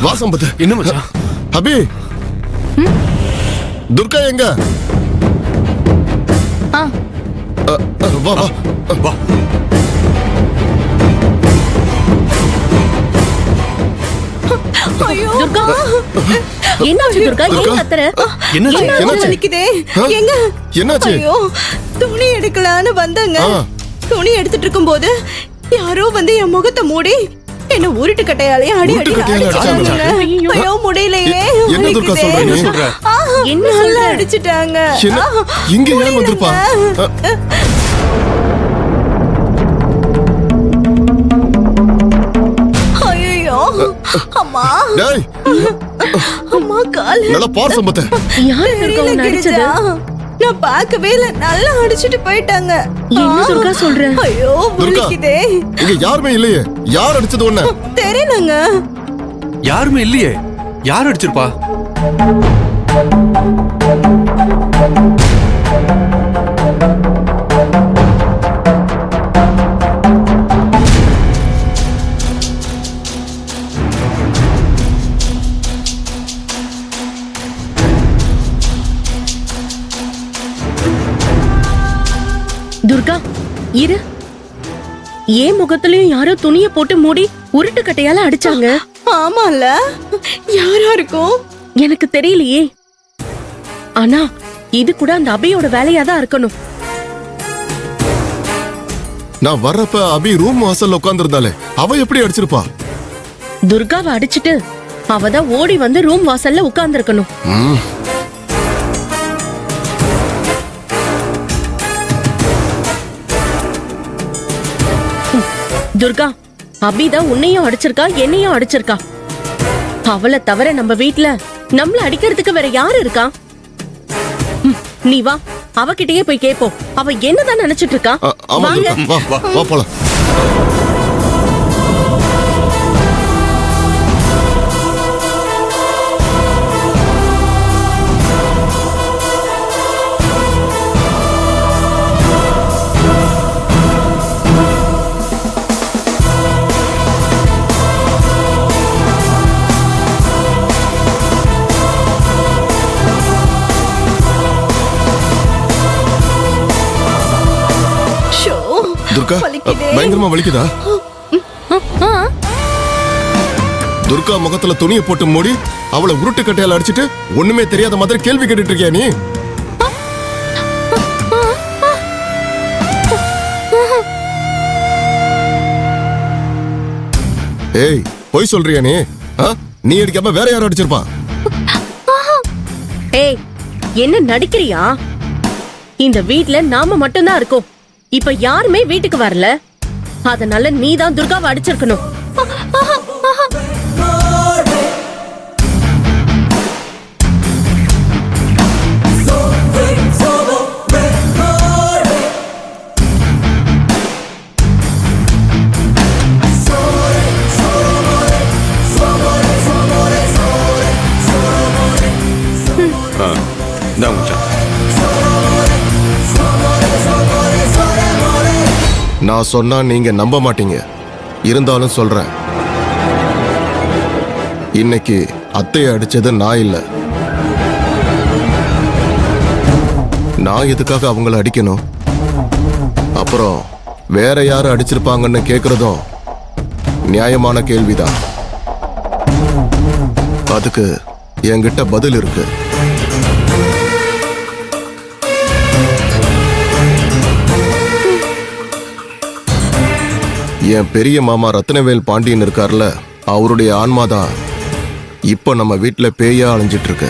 வா சம்பத். என்ன மச்சான்? அபி, துர்கா எங்க? வா வா வா. ஐயோ துர்கா, என்னாச்சு துர்கா? ஏன் கத்துற? என்னாச்சு? வலிக்குதே. எங்க? என்னாச்சு? ஐயோ, துணி எடுக்கலான்னு வந்தங்க. துணி எடுத்துட்டு இருக்கும்போது யாரோ வந்து என் முகத்தை மூடி என்ன உருட்டு கட்டையாலே அடி அடி அடிச்சாங்க. ஐயோ முடியலையே. என்ன துர்கா சொல்ற நீ? என்ன சொல்ற? அடிச்சிட்டாங்க. இங்க ஏன் வந்திருப்பா? ஐயோ அம்மா. டேய், அம்மா கால். நல்லா பார் சம்பத். யார் துர்கா உன்னை அடிச்சது? நான் பார்க்கவே இல்ல. நல்லா அடிச்சிட்டு போயிட்டாங்க. என்ன துர்கா சொல்ற? ஐயோ வலிக்குதே. இங்க யாருமே இல்லையே. யார் அடிச்சது உன்னை? தெரியலங்க. யாருமே இல்லையே. யார் அடிச்சிருப்பா? துர்கா, இரு. ஏன் முகத்திலயும் யாரோ துணிய போட்டு மூடி உருட்டு கட்டையால அடிச்சாங்க? ஆமால, யாரா இருக்கும்? எனக்கு தெரியலையே. ஆனா இது கூட அந்த அபியோட வேலையா தான் இருக்கணும். நான் வர்றப்ப அபி ரூம் வாசல்ல உட்கார்ந்திருந்தாலே, அவ எப்படி அடிச்சிருப்பா? துர்காவை அடிச்சிட்டு அவதான் ஓடி வந்து ரூம் வாசல்ல உட்கார்ந்து இருக்கணும். துர்கா, அபிதான் உன்னையும் அடிச்சிருக்கா, என்னையும் அடிச்சிருக்கா. அவளை தவிர நம்ம வீட்ல நம்மள அடிக்கிறதுக்கு வேற யாரு இருக்கா? நீ வா, அவகிட்டயே போய் கேப்போம். அவ என்னதான் நினைச்சிட்டு இருக்கா? ஆமா துர்கா, வா வா வா போலாம். துர்கா, பயங்கரமா வலிக்குதா? துர்கா முகத்துல துணியை போட்டு மூடி அவளை உருட்டு கட்டையால அடிச்சிட்டு ஒண்ணுமே தெரியாத மாதிரி கேள்வி கேட்டுட்டு இருக்கியா நீ? ஏய், போய் சொல்றியா நீ? நீ அடிக்காம வேற யாரும் அடிச்சிருப்பா? ஏய், என்ன நடிக்கிறியா? இந்த வீட்ல நாம மட்டும்தான் இருக்கோம். இப்ப யாருமே வீட்டுக்கு வரல. அதனால நீதான் துர்காவை அடிச்சிருக்கணும். நான் சொன்னா நீங்க நம்ப மாட்டீங்க. இருந்தாலும் சொல்றேன். இன்னைக்கு அத்தையை அடிச்சது நான் இல்ல. நான் எதுக்காக அவங்கள அடிக்கணும்? அப்புறம் வேற யாரு அடிச்சிருப்பாங்கன்னு கேக்குறதும் நியாயமான கேள்விதான். அதுக்கு என்கிட்ட பதில் இருக்கு. என் பெரிய மாமா ரத்னவேல் பாண்டியன் இருக்கார்ல, அவருடைய ஆன்மாதான் இப்ப நம்ம வீட்டுல பேயா அலைஞ்சிட்டு இருக்கு.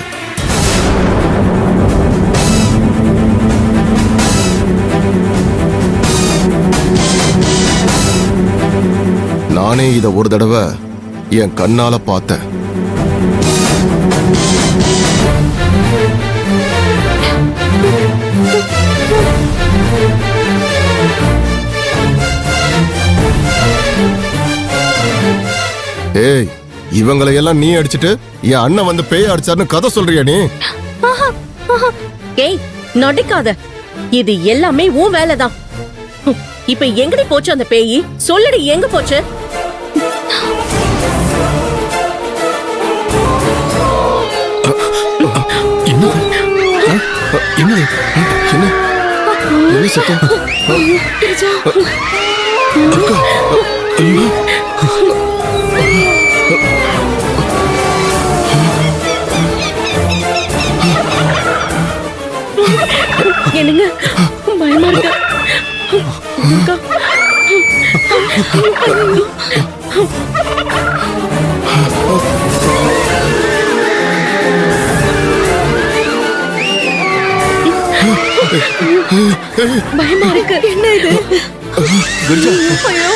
நானே இத ஒரு தடவை என் கண்ணால பார்த்தேன். ஏய், இவங்களையெல்லாம் நீ அடிச்சிட்டு என் அண்ணன் வந்து பேய அடிச்சாருன்னு கதை சொல்றியா நீ? ஏய், நடிக்காத. இது எல்லாமே உன் வேலைதான். இப்ப எங்கடி போச்சு அந்த பேயி? சொல்லுடி, எங்க போச்சு? என்னது என்ன என்ன சத்தம் கிரிஜா, அக்கா ஐயோ என்னங்க பயமா இருக்கா அக்கா. பயமா இருக்கு. என்ன இது? கிரிஜா ஐயோ